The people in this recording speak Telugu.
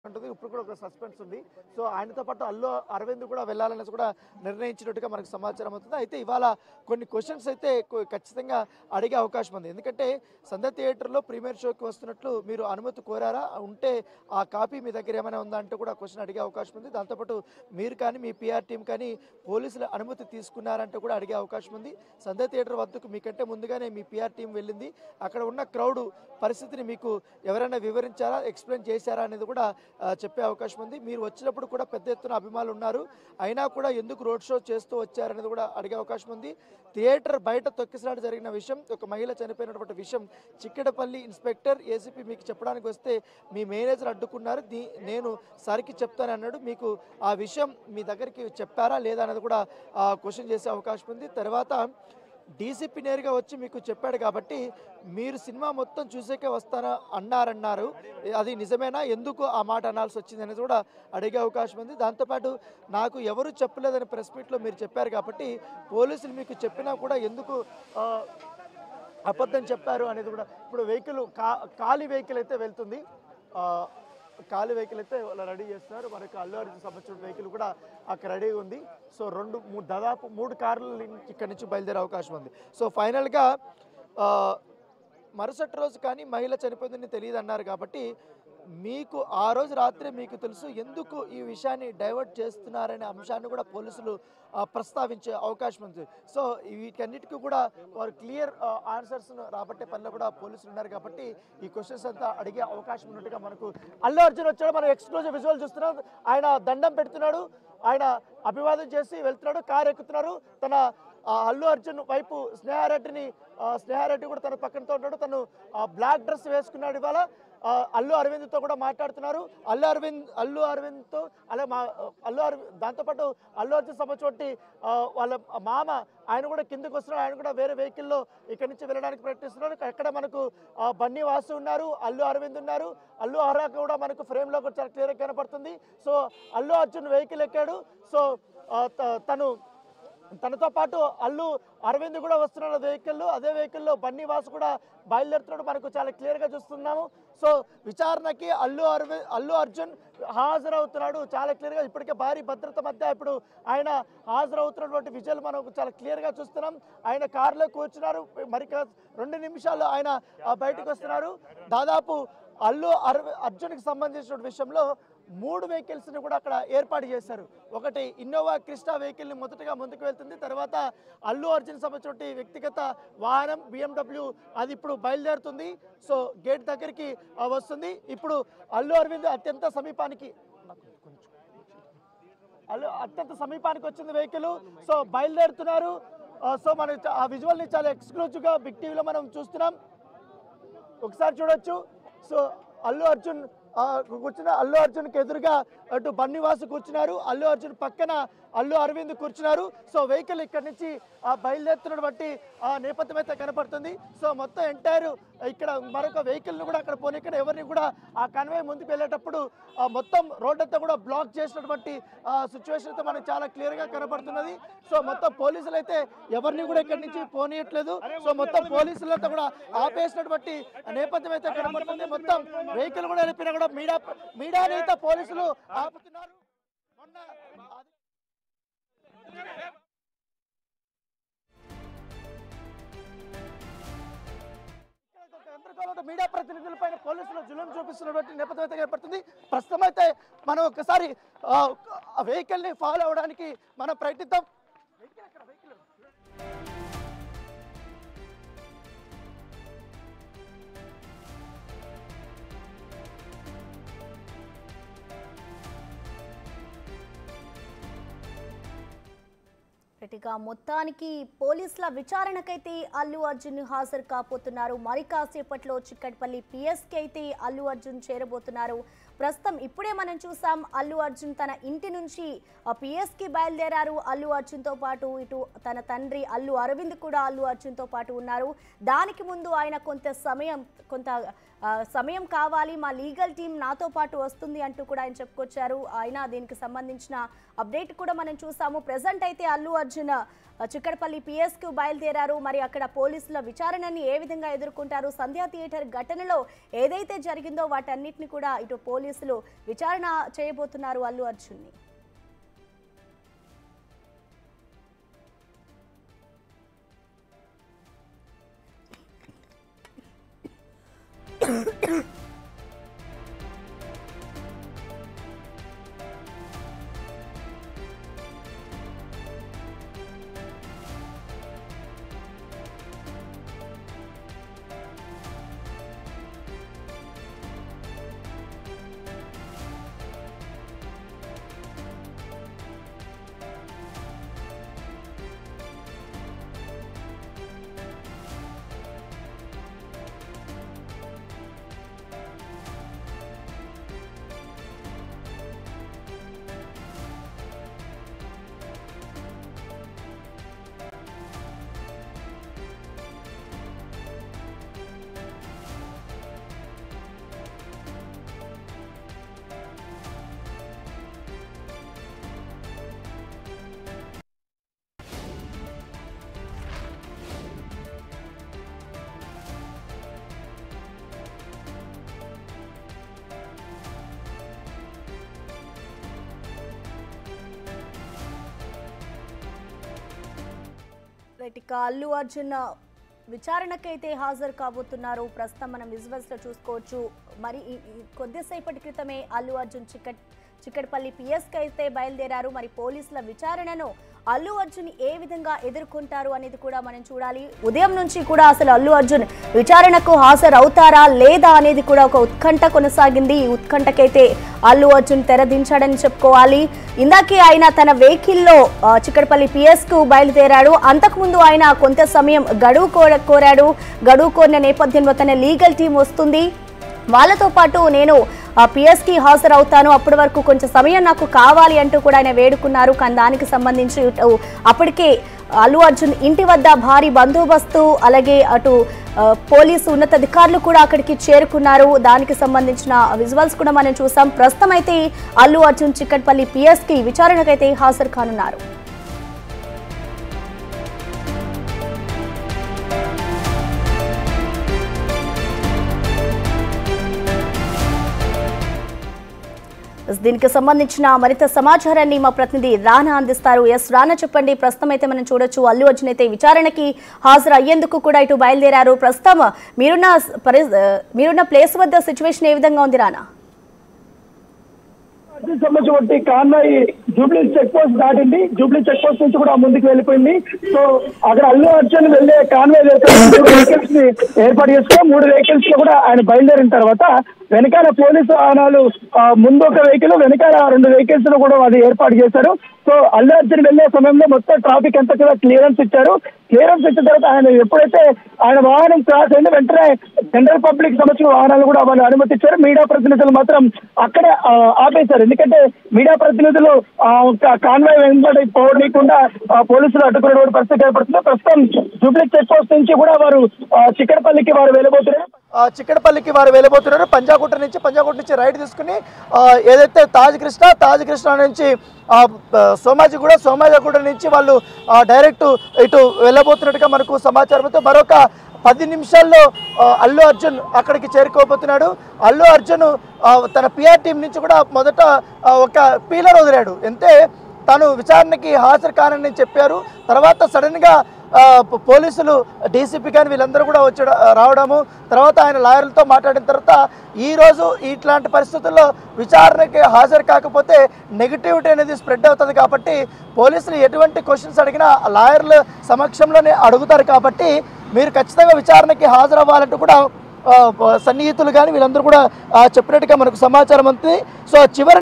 ఉంటుంది. ఇప్పుడు కూడా ఒక సస్పెన్స్ ఉంది. సో ఆయనతో పాటు అల్లు అరవింద్ కూడా వెళ్ళాలనేసి కూడా నిర్ణయించినట్టుగా మనకు సమాచారం అవుతుంది. అయితే ఇవాళ కొన్ని క్వశ్చన్స్ అయితే ఖచ్చితంగా అడిగే అవకాశం ఉంది. ఎందుకంటే సంధ్య థియేటర్లో ప్రీమియర్ షోకి వస్తున్నట్లు మీరు అనుమతి కోరారా, ఉంటే ఆ కాపీ మీ దగ్గర ఏమైనా ఉందా అంటూ కూడా క్వశ్చన్ అడిగే అవకాశం ఉంది. దాంతోపాటు మీరు కానీ మీ పిఆర్ టీం కానీ పోలీసుల అనుమతి తీసుకున్నారంటూ కూడా అడిగే అవకాశం ఉంది. సంధ్య థియేటర్ వద్దకు మీకంటే ముందుగానే మీ పిఆర్ టీం వెళ్ళింది. అక్కడ ఉన్న క్రౌడ్ పరిస్థితిని మీకు ఎవరైనా వివరించారా, ఎక్స్ప్లెయిన్ చేశారా అనేది కూడా చెప్పే అవకాశం ఉంది. మీరు వచ్చినప్పుడు కూడా పెద్ద ఎత్తున అభిమానులు ఉన్నారు, అయినా కూడా ఎందుకు రోడ్ షో చేస్తూ వచ్చారనేది కూడా అడిగే అవకాశం ఉంది. థియేటర్ బయట తొక్కిసలాట జరిగిన విషయం, ఒక మహిళ చనిపోయినటువంటి విషయం చిక్కడపల్లి ఇన్స్పెక్టర్ ఏసీపీ మీకు చెప్పడానికి వస్తే మీ మేనేజర్ అడ్డుకున్నారు, నేను సార్కి చెప్తానన్నాడు. మీకు ఆ విషయం మీ దగ్గరికి చెప్పారా లేదా అనేది కూడా క్వశ్చన్ చేసే అవకాశం ఉంది. తర్వాత డీసీపీ నేరుగా వచ్చి మీకు చెప్పాడు కాబట్టి మీరు సినిమా మొత్తం చూసేకే వస్తారా అన్నారు, అది నిజమేనా, ఎందుకు ఆ మాట అనాల్సి వచ్చింది అనేది కూడా అడిగే అవకాశం ఉంది. దాంతోపాటు నాకు ఎవరు చెప్పలేదని ప్రెస్ మీట్లో మీరు చెప్పారు కాబట్టి పోలీసులు మీకు చెప్పినా కూడా ఎందుకు అబద్ధం చెప్పారు అనేది కూడా. ఇప్పుడు వెహికల్ ఖాళీ వెహికల్ అయితే వెళ్తుంది, ఖాళీ వెహికల్ అయితే వాళ్ళు రెడీ చేస్తున్నారు. మనకు అల్లు అర్జున్ సంబంధించిన వెహికల్ కూడా అక్కడ రెడీగా ఉంది. సో దాదాపు 3 కార్లు ఇక్కడి నుంచి బయలుదేరే అవకాశం ఉంది. సో ఫైనల్గా మరుసటి రోజు కానీ మహిళ చనిపోయిందని తెలియదు అన్నారు కాబట్టి మీకు ఆ రోజు రాత్రి మీకు తెలుసు, ఎందుకు ఈ విషయాన్ని డైవర్ట్ చేస్తున్నారనే అంశాన్ని కూడా పోలీసులు ప్రస్తావించే అవకాశం ఉంది. సో వీటన్నిటికీ కూడా వారు క్లియర్ ఆన్సర్స్ను రాబట్టే పనిలో కూడా పోలీసులు ఉన్నారు కాబట్టి ఈ క్వశ్చన్స్ అంతా అడిగే అవకాశం ఉన్నట్టుగా మనకు అల్లు అర్జున్ వచ్చాడు. మనం ఎక్స్క్లూజివ్ విజువల్ చూస్తున్నాం. ఆయన దండం పెడుతున్నాడు, ఆయన అభివాదం చేసి వెళ్తున్నాడు, కారు ఎక్కుతున్నారు. తన అల్లు అర్జున్ వైపు స్నేహారెడ్డి కూడా తన పక్కనతో ఉన్నాడు. తను బ్లాక్ డ్రెస్ వేసుకున్నాడు. ఇవాళ అల్లు అరవింద్తో కూడా మాట్లాడుతున్నారు. అల్లు అరవింద్తో దాంతోపాటు అల్లు అర్జున్ సంబంధించి వాళ్ళ మామ ఆయన కూడా కిందకు వస్తున్నాడు. ఆయన కూడా వేరే వెహికల్లో ఇక్కడి నుంచి వెళ్ళడానికి ప్రయత్నిస్తున్నారు. ఎక్కడ మనకు బన్నీ వాసు ఉన్నారు, అల్లు అరవింద్ ఉన్నారు, అల్లు అర్హ కూడా మనకు ఫ్రేమ్లో కూడా చాలా క్లియర్గా కనపడుతుంది. సో అల్లు అర్జున్ వెహికల్ ఎక్కాడు. సో తనతో పాటు అల్లు అరవింద్ కూడా వస్తున్నాడు వెహికల్లో. అదే వెహికల్లో బన్నీ వాసు కూడా బయలుదేరుతున్నాడు, మనకు చాలా క్లియర్గా చూస్తున్నాము. సో విచారణకి అల్లు అర్జున్ హాజరవుతున్నాడు చాలా క్లియర్గా. ఇప్పటికే భారీ భద్రత మధ్య ఇప్పుడు ఆయన హాజరవుతున్నటువంటి విజువల్ మనం చాలా క్లియర్గా చూస్తున్నాం. ఆయన కారులో కూర్చున్నారు, మరి 2 నిమిషాల్లో ఆయన బయటకు వస్తున్నారు. దాదాపు అల్లు అర్జున్కి సంబంధించిన విషయంలో 3 వెహికల్స్ని కూడా అక్కడ ఏర్పాటు చేశారు. ఒకటి ఇన్నోవా క్రిస్టా వెహికల్ని మొదటగా ముందుకు వెళ్తుంది. తర్వాత అల్లు అర్జున్ సంబంధించిన వ్యక్తిగత వాహనం BMW అది ఇప్పుడు బయలుదేరుతుంది. సో గేట్ దగ్గరికి వస్తుంది. ఇప్పుడు అల్లు అరవింద్ అత్యంత సమీపానికి వచ్చింది వెహికల్. సో బయలుదేరుతున్నారు. సో మనం ఆ విజువల్ని చాలా ఎక్స్క్లూజివ్గా బిగ్ టీవీలో మనం చూస్తున్నాం, ఒకసారి చూడొచ్చు. సో అల్లు అర్జున్కి ఎదురుగా అటు బన్నీవాసు కూర్చున్నారు, అల్లు అర్జున్ పక్కన అల్లు అరవింద్ కూర్చున్నారు. సో వెహికల్ ఇక్కడ నుంచి బయలుదేరుతున్నటువంటి నేపథ్యం అయితే కనపడుతుంది. సో మొత్తం ఎంటైర్ ఇక్కడ మరొక వెహికల్ని కూడా అక్కడ పోనీక్కడ ఎవరిని కూడా ఆ కన్వే ముందుకు వెళ్ళేటప్పుడు మొత్తం రోడ్ అంతా కూడా బ్లాక్ చేసినటువంటి సిచ్యువేషన్ అయితే మనకు చాలా క్లియర్గా కనపడుతున్నది. సో మొత్తం పోలీసులు అయితే ఎవరిని కూడా ఇక్కడి నుంచి పోనీయట్లేదు. సో మొత్తం పోలీసులంతా కూడా ఆపేసినటువంటి నేపథ్యం అయితే కనపడుతుంది. మొత్తం వెహికల్ కూడా వెళ్ళిపోయినా కూడా మీడియాని అయితే పోలీసులు ఆపుతున్నారు. మీడియా ప్రతినిధులపైన పోలీసులు జులుం చూపిస్తున్నటువంటి నేపథ్యం అయితే ఏర్పడుతుంది. ప్రస్తుతం అయితే మనం ఒకసారి వెహికల్ ని ఫాలో అవడానికి మనం ప్రయత్నిద్దాం. ఇక మొత్తానికి పోలీసుల విచారణకైతే అల్లు అర్జున్ హాజరు కాబోతున్నారు. మరి కాసేపట్లో చిక్కడపల్లి పిఎస్కి అయితే అల్లు అర్జున్ చేరబోతున్నారు. ప్రస్తుతం ఇప్పుడే మనం చూసాం అల్లు అర్జున్ తన ఇంటి నుంచి పిఎస్కి బయలుదేరారు. అల్లు అర్జున్తో పాటు ఇటు తన తండ్రి అల్లు అరవింద్ కూడా అల్లు అర్జున్తో పాటు ఉన్నారు. దానికి ముందు ఆయన కొంత సమయం కావాలి, మా లీగల్ టీం నాతో పాటు వస్తుంది అంటూ కూడా ఆయన చెప్పుకొచ్చారు. ఆయన దీనికి సంబంధించిన అప్డేట్ కూడా మనం చూసాము. ప్రెజెంట్ అయితే అల్లు అర్జున్ చిక్కడపల్లి పిఎస్కు బయలుదేరారు. మరి అక్కడ పోలీసుల విచారణని ఏ విధంగా ఎదుర్కొంటారు, సంధ్యా థియేటర్ ఘటనలో ఏదైతే జరిగిందో వాటన్నిటిని కూడా ఇటు పోలీసు పోలీసులు విచారణ చేయబోతున్నారు అల్లు అర్జున్ని. ఇక అల్లు అర్జున్ విచారణకైతే హాజరు కాబోతున్నారు. ప్రస్తుతం మనం విజువల్స్ లో చూసుకోవచ్చు. మరి కొద్దిసేపటి క్రితమే అల్లు అర్జున్ చిక్కడపల్లి పిఎస్కి అయితే బయలుదేరారు. మరి పోలీసుల విచారణను అల్లు అర్జున్ ఏ విధంగా ఎదుర్కొంటారు అనేది కూడా మనం చూడాలి. ఉదయం నుంచి కూడా అసలు అల్లు అర్జున్ విచారణకు హాజరు అవుతారా లేదా అనేది కూడా ఒక ఉత్కంఠ కొనసాగింది. ఈ ఉత్కంఠకైతే అల్లు అర్జున్ తెరదించాడని చెప్పుకోవాలి. ఇందాకే ఆయన తన వెహికల్లో చిక్కడపల్లి పిఎస్కు బయలుదేరాడు. అంతకుముందు ఆయన కొంత సమయం గడువు కోరాడు. గడువు కోరిన నేపథ్యంలో తన లీగల్ టీం వస్తుంది, వాళ్ళతో పాటు నేను పిఎస్కి హాజరు అవుతాను, అప్పటి వరకు కొంచెం సమయం నాకు కావాలి అంటూ కూడా ఆయన వేడుకున్నారు. కానీ దానికి సంబంధించి అప్పటికే అల్లు అర్జున్ ఇంటి వద్ద భారీ బందోబస్తు, అలాగే అటు పోలీసు ఉన్నతాధికారులు కూడా అక్కడికి చేరుకున్నారు. దానికి సంబంధించిన విజువల్స్ కూడా మనం చూసాం. ప్రస్తుతం అయితే అల్లు అర్జున్ చిక్కడపల్లి పిఎస్కి విచారణకైతే హాజరు కానున్నారు. దీనికి సంబంధించిన మరింత సమాచారాన్ని మా ప్రతినిధి రానా అందిస్తారు. రానా చెప్పండి. ప్రస్తుతం అయితే మనం చూడొచ్చు అల్లు అర్జున్ అయితే విచారణకి హాజరు అయ్యేందుకు కూడా ఇటు బయలుదేరారు. ప్రస్తుతం మీరున్న ప్లేస్ వద్ద సిచ్యువేషన్ ఏ విధంగా ఉంది రానా? సంబంధించి కాన్వాయ్ జూబ్లీ చెక్ పోస్ట్ దాటింది. జూబ్లీ చెక్ పోస్ట్ నుంచి కూడా ముందుకు వెళ్ళిపోయింది. సో అక్కడ అల్లు అర్జున్ వెళ్లే కాన్వాయ్ వెహికల్స్ ని ఏర్పాటు చేసుకుని 3 వెహికల్స్ లో కూడా ఆయన బయలుదేరిన తర్వాత వెనకాల పోలీసు వాహనాలు, ముందు ఒక వెహికల్, వెనకాల 2 వెహికల్స్ లో కూడా అది ఏర్పాటు చేశారు. సో అల్లు అర్జున్ వెళ్లే సమయంలో మొత్తం ట్రాఫిక్ అంతా కూడా క్లియరెన్స్ ఇచ్చారు. క్లియరెన్స్ ఇచ్చిన తర్వాత ఆయన ఎప్పుడైతే ఆయన వాహనం క్రాస్ అయింది వెంటనే జనరల్ పబ్లిక్ సంబంధించిన వాహనాలు కూడా వాళ్ళు అనుమతించారు. మీడియా ప్రతినిధులు మాత్రం అక్కడే ఆపేశారు. ఎందుకంటే మీడియా ప్రతినిధులు కాన్వాయ్ వెంబడి పోనీయకుండా పోలీసులు అడ్డుకునే పరిస్థితి ఏర్పడుతుంది. ప్రస్తుతం జూబ్లీ చెక్ పోస్ట్ నుంచి కూడా వారు చిక్కడపల్లికి చిక్కడపల్లికి వారు వెళ్ళబోతున్నారు. పంజాగుట్ట నుంచి రైడ్ తీసుకుని ఏదైతే తాజ్ కృష్ణ నుంచి సోమాజిగూడ నుంచి వాళ్ళు డైరెక్ట్ ఇటు వెళ్ళబోతున్నట్టుగా మనకు సమాచారంతో మరొక 10 నిమిషాల్లో అల్లు అర్జున్ అక్కడికి చేరుకోబోతున్నాడు. అల్లు అర్జున్ తన పిఆర్ టీం నుంచి కూడా మొదట ఒక పీలర్ వదిలాడు. అంటే తాను విచారణకి హాజరు కానని చెప్పారు. తర్వాత సడన్గా పోలీసులు డీసీపీ కానీ వీళ్ళందరూ కూడా రావడము, తర్వాత ఆయన లాయర్లతో మాట్లాడిన తర్వాత ఈరోజు ఇట్లాంటి పరిస్థితుల్లో విచారణకి హాజరు కాకపోతే నెగిటివిటీ అనేది స్ప్రెడ్ అవుతుంది. కాబట్టి పోలీసులు ఎటువంటి క్వశ్చన్స్ అడిగినా లాయర్ల సమక్షంలోనే అడుగుతారు. కాబట్టి మీరు ఖచ్చితంగా విచారణకి హాజరవ్వాలంటూ కూడా సన్నిహితులు కానీ వీళ్ళందరూ కూడా చెప్పినట్టుగా మనకు సమాచారం ఉంది. సో చివరి